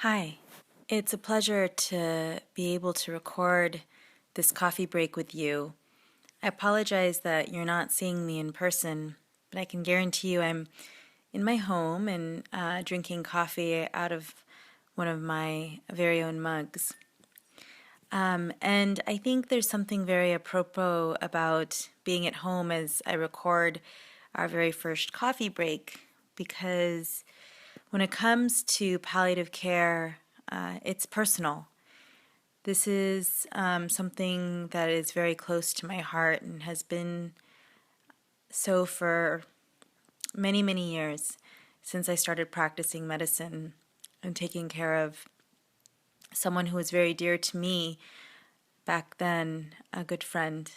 Hi, it's a pleasure to be able to record this coffee break with you. I apologize that you're not seeing me in person, but I can guarantee you I'm in my home and drinking coffee out of one of my very own mugs. And I think there's something very apropos about being at home as I record our very first coffee break because when it comes to palliative care, it's personal. This is something that is very close to my heart and has been so for many, many years since I started practicing medicine and taking care of someone who was very dear to me back then, a good friend.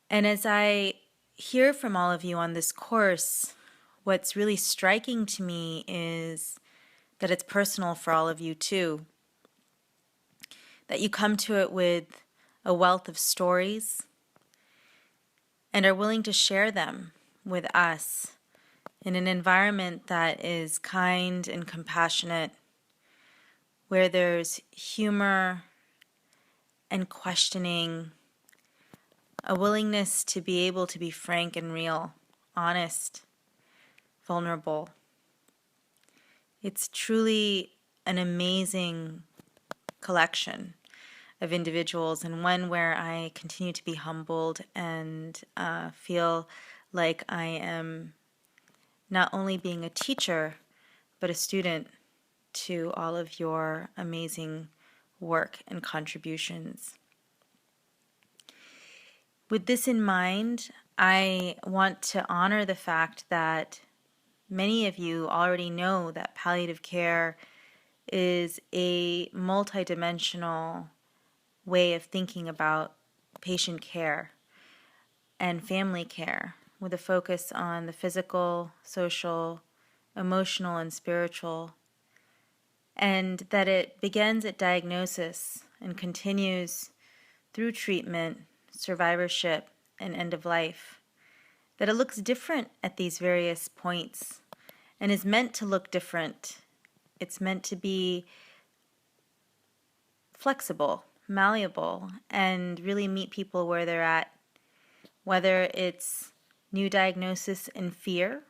And as I hear from all of you on this course, what's really striking to me is that it's personal for all of you too. That you come to it with a wealth of stories and are willing to share them with us in an environment that is kind and compassionate, where there's humor and questioning, a willingness to be able to be frank and real, honest, vulnerable. It's truly an amazing collection of individuals, and one where I continue to be humbled and feel like I am not only being a teacher, but a student to all of your amazing work and contributions. With this in mind, I want to honor the fact that many of you already know that palliative care is a multidimensional way of thinking about patient care and family care with a focus on the physical, social, emotional, and spiritual, and that it begins at diagnosis and continues through treatment, survivorship, and end of life, that it looks different at these various points and is meant to look different. It's meant to be flexible, malleable, and really meet people where they're at, whether it's new diagnosis and fear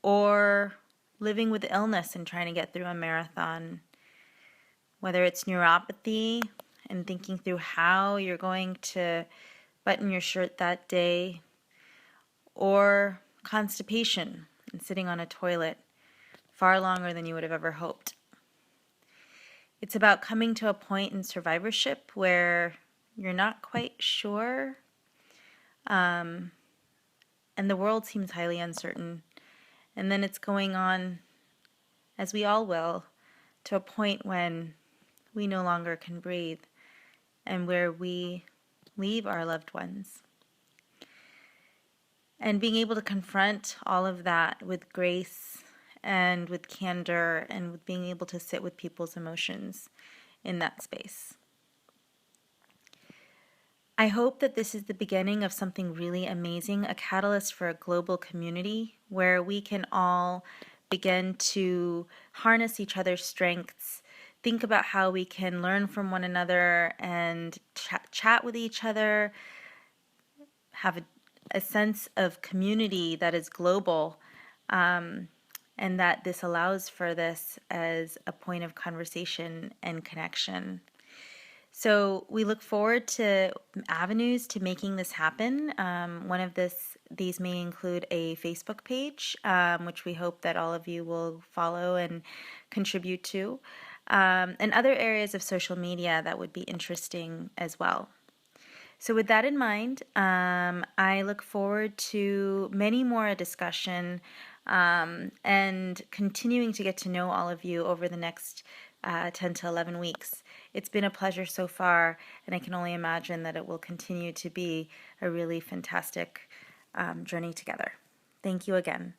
or living with illness and trying to get through a marathon, whether it's neuropathy and thinking through how you're going to button your shirt that day, or constipation and sitting on a toilet far longer than you would have ever hoped. It's about coming to a point in survivorship where you're not quite sure, and the world seems highly uncertain. And then it's going on, as we all will, to a point when we no longer can breathe and where we leave our loved ones. And being able to confront all of that with grace and with candor and with being able to sit with people's emotions in that space. I hope that this is the beginning of something really amazing, a catalyst for a global community where we can all begin to harness each other's strengths, think about how we can learn from one another and chat with each other, have a sense of community that is global, and that this allows for this as a point of conversation and connection. So we look forward to avenues to making this happen. One of these may include a Facebook page, which we hope that all of you will follow and contribute to, and other areas of social media that would be interesting as well. So with that in mind, I look forward to many more discussion and continuing to get to know all of you over the next 10 to 11 weeks. It's been a pleasure so far, and I can only imagine that it will continue to be a really fantastic journey together. Thank you again.